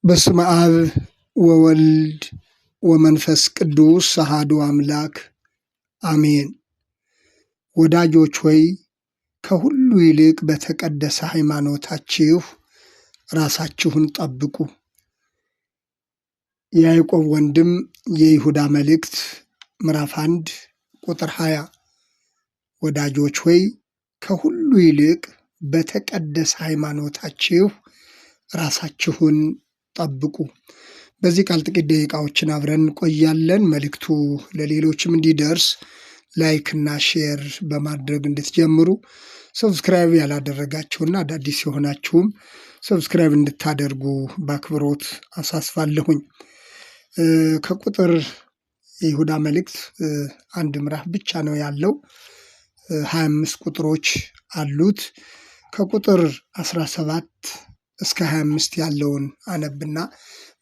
በስመ አብ ወወልድ ወመንፈስ ቅዱስ አሐዱ አምላክ አሜን። ወዳጆች ሆይ ከሁሉ ይልቅ በተቀደሰ ሃይማኖታችሁ ራሳችሁን ጠብቁ። የያዕቆብ ወንድም የይሁዳ መልእክት ምዕራፍ 1 ቁጥር 20። ወዳጆች ሆይ ከሁሉ ይልቅ በተቀደሰ ሃይማኖታችሁ ራሳችሁን ጠብቁ። በዚህ ቃል ጥቂት ደቂቃዎችን አብረን እንቆያለን። መልእክቱ ለሌሎችም እንዲደርስ ላይክና ሼር በማድረግ እንድትጀምሩ፣ ሰብስክራይብ ያላደረጋችሁና አዳዲስ የሆናችሁም ሰብስክራይብ እንድታደርጉ በአክብሮት አሳስባለሁኝ። ከቁጥር የይሁዳ መልእክት አንድ ምዕራፍ ብቻ ነው ያለው። 25 ቁጥሮች አሉት። ከቁጥር 17 እስከ 25 ያለውን አነብና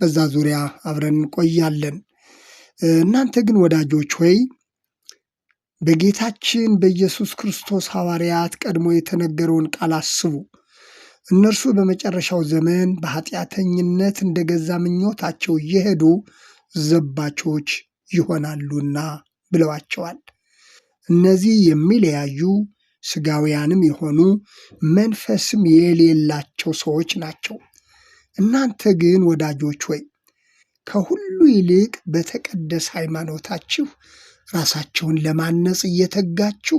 በዛ ዙሪያ አብረን እንቆያለን። እናንተ ግን ወዳጆች ሆይ በጌታችን በኢየሱስ ክርስቶስ ሐዋርያት ቀድሞ የተነገረውን ቃል አስቡ። እነርሱ በመጨረሻው ዘመን በኃጢአተኝነት እንደ ገዛ ምኞታቸው እየሄዱ ዘባቾች ይሆናሉና ብለዋቸዋል። እነዚህ የሚለያዩ ሥጋውያንም የሆኑ መንፈስም የሌላቸው ሰዎች ናቸው። እናንተ ግን ወዳጆች ሆይ ከሁሉ ይልቅ በተቀደሰ ሃይማኖታችሁ ራሳችሁን ለማነጽ እየተጋችሁ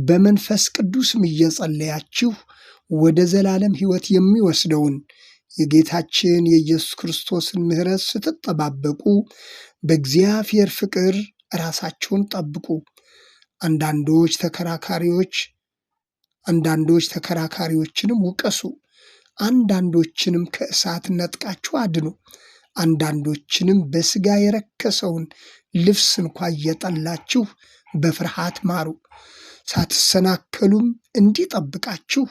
በመንፈስ ቅዱስም እየጸለያችሁ ወደ ዘላለም ሕይወት የሚወስደውን የጌታችን የኢየሱስ ክርስቶስን ምሕረት ስትጠባበቁ በእግዚአብሔር ፍቅር ራሳችሁን ጠብቁ። አንዳንዶች ተከራካሪዎችንም ውቀሱ፣ አንዳንዶችንም ከእሳት ነጥቃችሁ አድኑ፣ አንዳንዶችንም በሥጋ የረከሰውን ልብስ እንኳ እየጠላችሁ በፍርሃት ማሩ። ሳትሰናከሉም እንዲጠብቃችሁ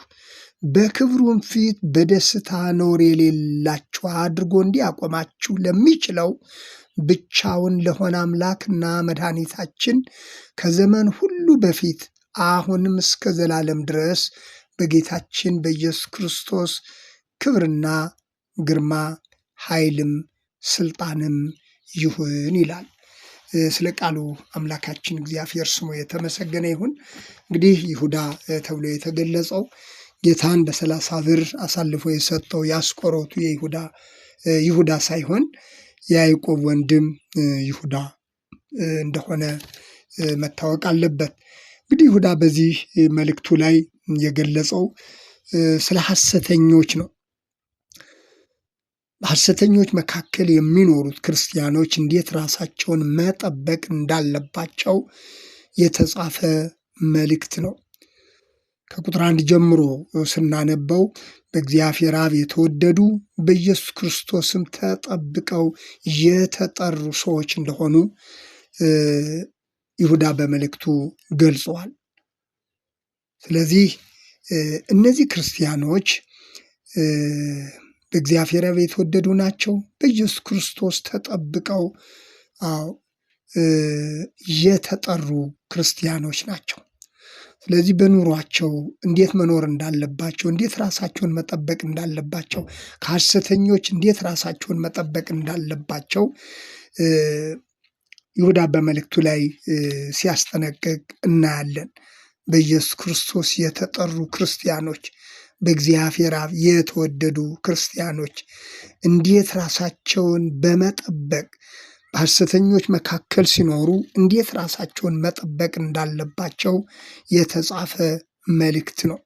በክብሩም ፊት በደስታ ነውር የሌላችሁ አድርጎ እንዲያቆማችሁ ለሚችለው ብቻውን ለሆነ አምላክና መድኃኒታችን ከዘመን ሁሉ በፊት አሁንም እስከ ዘላለም ድረስ በጌታችን በኢየሱስ ክርስቶስ ክብርና ግርማ ኃይልም ስልጣንም ይሁን ይላል። ስለ ቃሉ አምላካችን እግዚአብሔር ስሙ የተመሰገነ ይሁን። እንግዲህ ይሁዳ ተብሎ የተገለጸው ጌታን በ30 ብር አሳልፎ የሰጠው የአስቆሮቱ ይሁዳ ሳይሆን የያዕቆብ ወንድም ይሁዳ እንደሆነ መታወቅ አለበት። እንግዲህ ይሁዳ በዚህ መልእክቱ ላይ የገለጸው ስለ ሐሰተኞች ነው። በሐሰተኞች መካከል የሚኖሩት ክርስቲያኖች እንዴት ራሳቸውን መጠበቅ እንዳለባቸው የተጻፈ መልእክት ነው። ከቁጥር 1 ጀምሮ ስናነበው በእግዚአብሔር አብ የተወደዱ በኢየሱስ ክርስቶስም ተጠብቀው የተጠሩ ሰዎች እንደሆኑ ይሁዳ በመልእክቱ ገልጸዋል። ስለዚህ እነዚህ ክርስቲያኖች በእግዚአብሔር አብ የተወደዱ ናቸው። በኢየሱስ ክርስቶስ ተጠብቀው የተጠሩ ክርስቲያኖች ናቸው። ስለዚህ በኑሯቸው እንዴት መኖር እንዳለባቸው፣ እንዴት ራሳቸውን መጠበቅ እንዳለባቸው፣ ከሐሰተኞች እንዴት ራሳቸውን መጠበቅ እንዳለባቸው ይሁዳ በመልእክቱ ላይ ሲያስጠነቅቅ እናያለን። በኢየሱስ ክርስቶስ የተጠሩ ክርስቲያኖች፣ በእግዚአብሔር አብ የተወደዱ ክርስቲያኖች እንዴት ራሳቸውን በመጠበቅ በሐሰተኞች መካከል ሲኖሩ እንዴት ራሳቸውን መጠበቅ እንዳለባቸው የተጻፈ መልእክት ነው።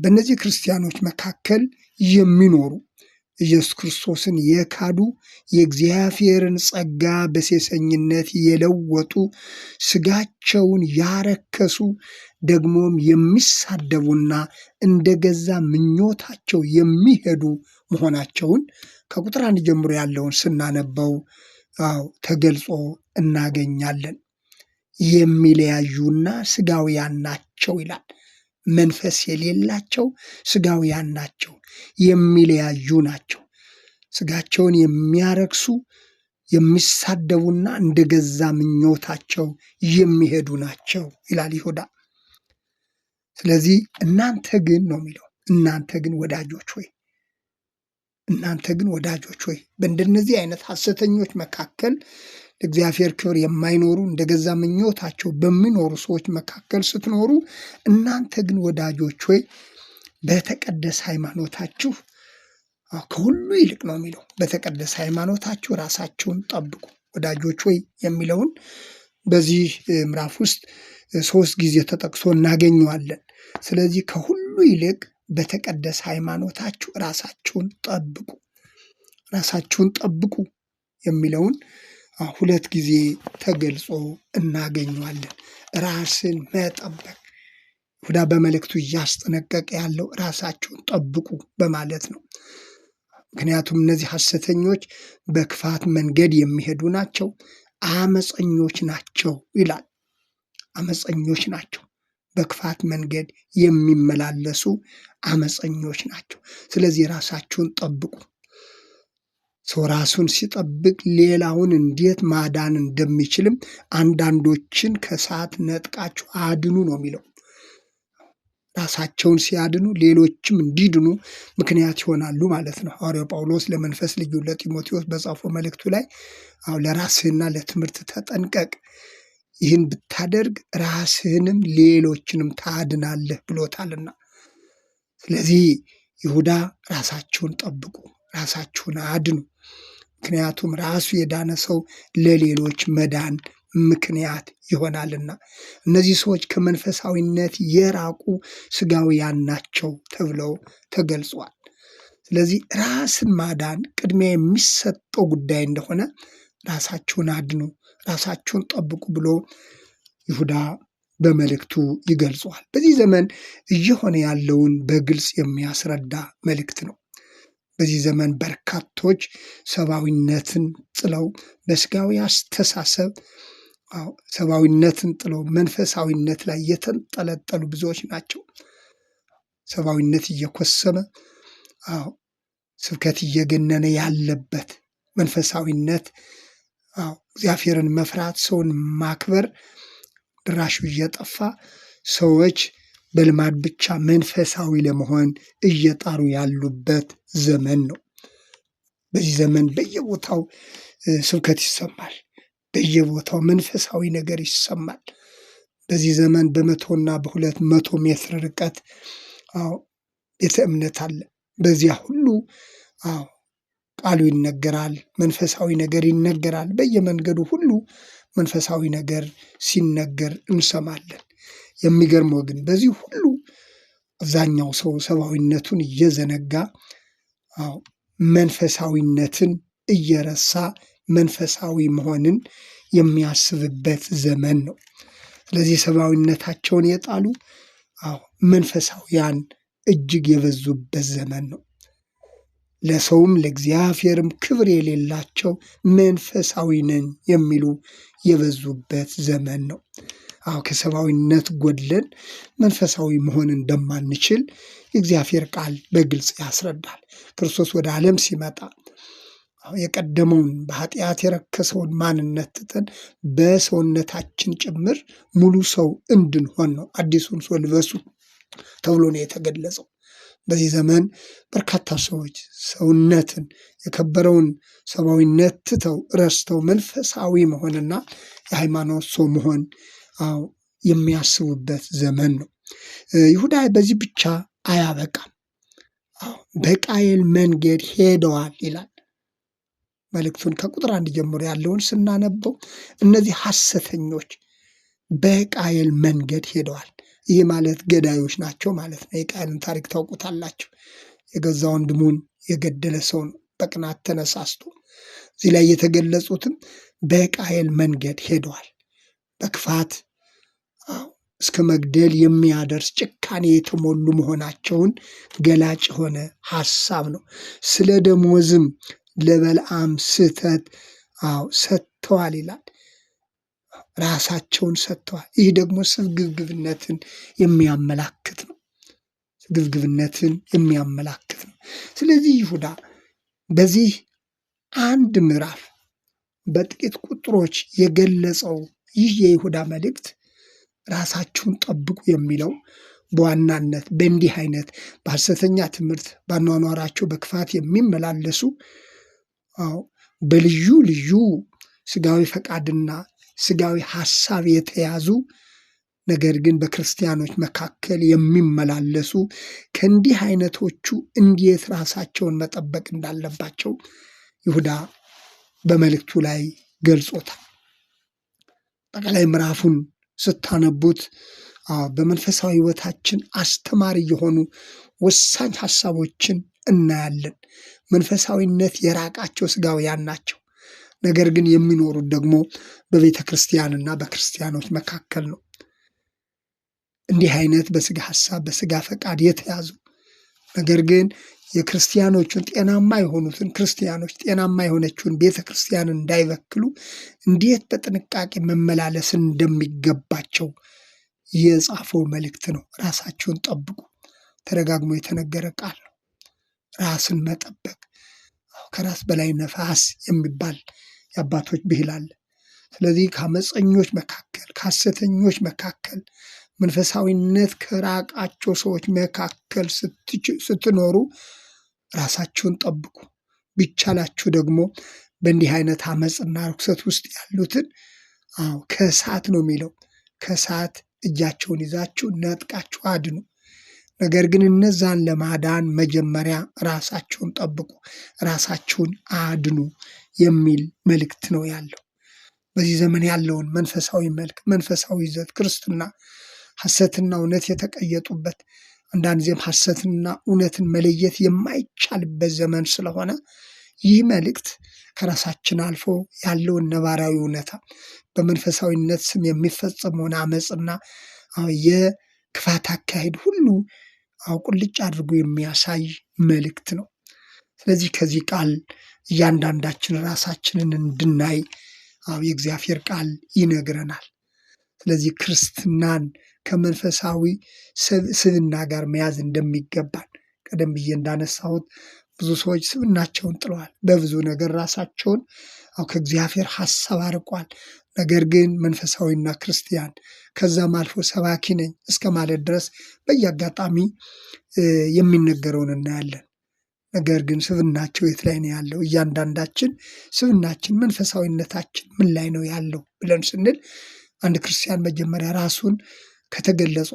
በእነዚህ ክርስቲያኖች መካከል የሚኖሩ ኢየሱስ ክርስቶስን የካዱ፣ የእግዚአብሔርን ጸጋ በሴሰኝነት የለወጡ፣ ሥጋቸውን ያረከሱ፣ ደግሞም የሚሳደቡና እንደ ገዛ ምኞታቸው የሚሄዱ መሆናቸውን ከቁጥር 1 ጀምሮ ያለውን ስናነበው ተገልጾ እናገኛለን። የሚለያዩና ሥጋውያን ናቸው ይላል። መንፈስ የሌላቸው ሥጋውያን ናቸው፣ የሚለያዩ ናቸው፣ ሥጋቸውን የሚያረክሱ፣ የሚሳደቡና እንደ ገዛ ምኞታቸው የሚሄዱ ናቸው ይላል ይሁዳ። ስለዚህ እናንተ ግን ነው የሚለው እናንተ ግን ወዳጆች ሆይ በእንደነዚህ አይነት ሐሰተኞች መካከል ለእግዚአብሔር ክብር የማይኖሩ እንደገዛ ምኞታቸው በሚኖሩ ሰዎች መካከል ስትኖሩ፣ እናንተ ግን ወዳጆች ሆይ በተቀደሰ ሃይማኖታችሁ ከሁሉ ይልቅ ነው የሚለው፣ በተቀደሰ ሃይማኖታችሁ ራሳችሁን ጠብቁ። ወዳጆች ሆይ የሚለውን በዚህ ምዕራፍ ውስጥ 3 ጊዜ ተጠቅሶ እናገኘዋለን። ስለዚህ ከሁሉ ይልቅ በተቀደሰ ሃይማኖታችሁ ራሳችሁን ጠብቁ የሚለውን 2 ጊዜ ተገልጾ እናገኘዋለን። ራስን መጠበቅ ይሁዳ በመልእክቱ እያስጠነቀቀ ያለው ራሳችሁን ጠብቁ በማለት ነው። ምክንያቱም እነዚህ ሐሰተኞች በክፋት መንገድ የሚሄዱ ናቸው፣ አመፀኞች ናቸው ይላል። አመፀኞች ናቸው፣ በክፋት መንገድ የሚመላለሱ አመፀኞች ናቸው። ስለዚህ ራሳችሁን ጠብቁ። ሰው ራሱን ሲጠብቅ ሌላውን እንዴት ማዳን እንደሚችልም አንዳንዶችን ከእሳት ነጥቃችሁ አድኑ ነው የሚለው። ራሳቸውን ሲያድኑ ሌሎችም እንዲድኑ ምክንያት ይሆናሉ ማለት ነው። ሐዋርያው ጳውሎስ ለመንፈስ ልጁ ለጢሞቴዎስ በጻፈው መልእክቱ ላይ ለራስህና ለትምህርት ተጠንቀቅ፣ ይህን ብታደርግ ራስህንም ሌሎችንም ታድናለህ ብሎታልና። ስለዚህ ይሁዳ ራሳችሁን ጠብቁ፣ ራሳችሁን አድኑ። ምክንያቱም ራሱ የዳነ ሰው ለሌሎች መዳን ምክንያት ይሆናልና። እነዚህ ሰዎች ከመንፈሳዊነት የራቁ ስጋውያን ናቸው ተብለው ተገልጿል። ስለዚህ ራስን ማዳን ቅድሚያ የሚሰጠው ጉዳይ እንደሆነ ራሳችሁን አድኑ፣ ራሳችሁን ጠብቁ ብሎ ይሁዳ በመልእክቱ ይገልጸዋል። በዚህ ዘመን እየሆነ ያለውን በግልጽ የሚያስረዳ መልእክት ነው። በዚህ ዘመን በርካቶች ሰብአዊነትን ጥለው በስጋዊ አስተሳሰብ ሰብአዊነትን ጥለው መንፈሳዊነት ላይ የተንጠለጠሉ ብዙዎች ናቸው። ሰብአዊነት እየኮሰመ ስብከት እየገነነ ያለበት መንፈሳዊነት እግዚአብሔርን መፍራት፣ ሰውን ማክበር ድራሹ እየጠፋ ሰዎች በልማድ ብቻ መንፈሳዊ ለመሆን እየጣሩ ያሉበት ዘመን ነው። በዚህ ዘመን በየቦታው ስብከት ይሰማል፣ በየቦታው መንፈሳዊ ነገር ይሰማል። በዚህ ዘመን በ100 እና በ200 ሜትር ርቀት ቤተ እምነት አለ። በዚያ ሁሉ ቃሉ ይነገራል፣ መንፈሳዊ ነገር ይነገራል። በየመንገዱ ሁሉ መንፈሳዊ ነገር ሲነገር እንሰማለን። የሚገርመው ግን በዚህ ሁሉ አብዛኛው ሰው ሰብአዊነቱን እየዘነጋ መንፈሳዊነትን እየረሳ መንፈሳዊ መሆንን የሚያስብበት ዘመን ነው። ስለዚህ ሰብአዊነታቸውን የጣሉ መንፈሳዊያን እጅግ የበዙበት ዘመን ነው። ለሰውም ለእግዚአብሔርም ክብር የሌላቸው መንፈሳዊ ነን የሚሉ የበዙበት ዘመን ነው። ከሰብአዊነት ጎድለን መንፈሳዊ መሆን እንደማንችል የእግዚአብሔር ቃል በግልጽ ያስረዳል። ክርስቶስ ወደ ዓለም ሲመጣ የቀደመውን በኃጢአት የረከሰውን ማንነት ትተን በሰውነታችን ጭምር ሙሉ ሰው እንድንሆን ነው። አዲሱን ሰው ልበሱ ተብሎ ነው የተገለጸው። በዚህ ዘመን በርካታ ሰዎች ሰውነትን የከበረውን ሰብአዊነት ትተው ረስተው መንፈሳዊ መሆንና የሃይማኖት ሰው መሆን የሚያስቡበት ዘመን ነው። ይሁዳ በዚህ ብቻ አያበቃም። በቃየል መንገድ ሄደዋል ይላል። መልእክቱን ከቁጥር 1 ጀምሮ ያለውን ስናነበው እነዚህ ሐሰተኞች በቃየል መንገድ ሄደዋል። ይህ ማለት ገዳዮች ናቸው ማለት ነው። የቃየልን ታሪክ ታውቁታላችሁ። የገዛ ወንድሙን የገደለ ሰው ነው በቅናት ተነሳስቶ። እዚህ ላይ የተገለጹትም በቃየል መንገድ ሄደዋል። በክፋት እስከ መግደል የሚያደርስ ጭካኔ የተሞሉ መሆናቸውን ገላጭ የሆነ ሐሳብ ነው። ስለ ደሞዝም ለበልዓም ስህተት ሰጥተዋል ይላል። ራሳቸውን ሰጥተዋል። ይህ ደግሞ ስግብግብነትን የሚያመላክት ነው። ስግብግብነትን የሚያመላክት ነው። ስለዚህ ይሁዳ በዚህ አንድ ምዕራፍ በጥቂት ቁጥሮች የገለጸው ይህ የይሁዳ መልእክት ራሳችሁን ጠብቁ የሚለው በዋናነት በእንዲህ አይነት በሐሰተኛ ትምህርት ባኗኗራቸው በክፋት የሚመላለሱ በልዩ ልዩ ስጋዊ ፈቃድና ስጋዊ ሐሳብ የተያዙ ነገር ግን በክርስቲያኖች መካከል የሚመላለሱ ከእንዲህ አይነቶቹ እንዴት ራሳቸውን መጠበቅ እንዳለባቸው ይሁዳ በመልእክቱ ላይ ገልጾታል። ጠቅላይ ምዕራፉን ስታነቡት በመንፈሳዊ ሕይወታችን አስተማሪ የሆኑ ወሳኝ ሐሳቦችን እናያለን። መንፈሳዊነት የራቃቸው ስጋውያን ናቸው። ነገር ግን የሚኖሩት ደግሞ በቤተ ክርስቲያንና በክርስቲያኖች መካከል ነው። እንዲህ አይነት በስጋ ሐሳብ በስጋ ፈቃድ የተያዙ ነገር ግን የክርስቲያኖቹን ጤናማ የሆኑትን ክርስቲያኖች ጤናማ የሆነችውን ቤተ ክርስቲያንን እንዳይበክሉ እንዴት በጥንቃቄ መመላለስ እንደሚገባቸው የጻፈው መልእክት ነው። ራሳቸውን ጠብቁ ተደጋግሞ የተነገረ ቃል ነው። ራስን መጠበቅ ከራስ በላይ ነፋስ የሚባል የአባቶች ብሂል አለ። ስለዚህ ከአመፀኞች መካከል ከሐሰተኞች መካከል መንፈሳዊነት ከራቃቸው ሰዎች መካከል ስትኖሩ ራሳችሁን ጠብቁ። ቢቻላችሁ ደግሞ በእንዲህ አይነት አመፅና ርኩሰት ውስጥ ያሉትን ከእሳት ነው የሚለው ከእሳት እጃቸውን ይዛችሁ ነጥቃችሁ አድኑ። ነገር ግን እነዛን ለማዳን መጀመሪያ ራሳችሁን ጠብቁ፣ ራሳችሁን አድኑ የሚል መልእክት ነው ያለው። በዚህ ዘመን ያለውን መንፈሳዊ መልክ መንፈሳዊ ይዘት ክርስትና ሐሰትና እውነት የተቀየጡበት አንዳንድ ጊዜም ሐሰትና እውነትን መለየት የማይቻልበት ዘመን ስለሆነ ይህ መልእክት ከራሳችን አልፎ ያለውን ነባራዊ እውነታ በመንፈሳዊነት ስም የሚፈጸመውን አመፅና የክፋት አካሄድ ሁሉ ቁልጭ አድርጎ የሚያሳይ መልእክት ነው። ስለዚህ ከዚህ ቃል እያንዳንዳችን ራሳችንን እንድናይ የእግዚአብሔር ቃል ይነግረናል። ስለዚህ ክርስትናን ከመንፈሳዊ ስብዕና ጋር መያዝ እንደሚገባን ቀደም ብዬ እንዳነሳሁት ብዙ ሰዎች ስብዕናቸውን ጥለዋል። በብዙ ነገር ራሳቸውን ከእግዚአብሔር ሐሳብ አርቋል። ነገር ግን መንፈሳዊና ክርስቲያን ከዛም አልፎ ሰባኪ ነኝ እስከ ማለት ድረስ በየአጋጣሚ የሚነገረውን እናያለን። ነገር ግን ስብዕናቸው የት ላይ ነው ያለው? እያንዳንዳችን ስብዕናችን መንፈሳዊነታችን ምን ላይ ነው ያለው ብለን ስንል አንድ ክርስቲያን መጀመሪያ ራሱን ከተገለጹ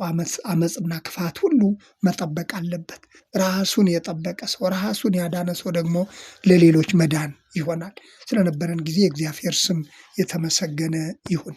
አመፅና ክፋት ሁሉ መጠበቅ አለበት። ራሱን የጠበቀ ሰው ራሱን ያዳነ ሰው ደግሞ ለሌሎች መዳን ይሆናል። ስለነበረን ጊዜ የእግዚአብሔር ስም የተመሰገነ ይሁን።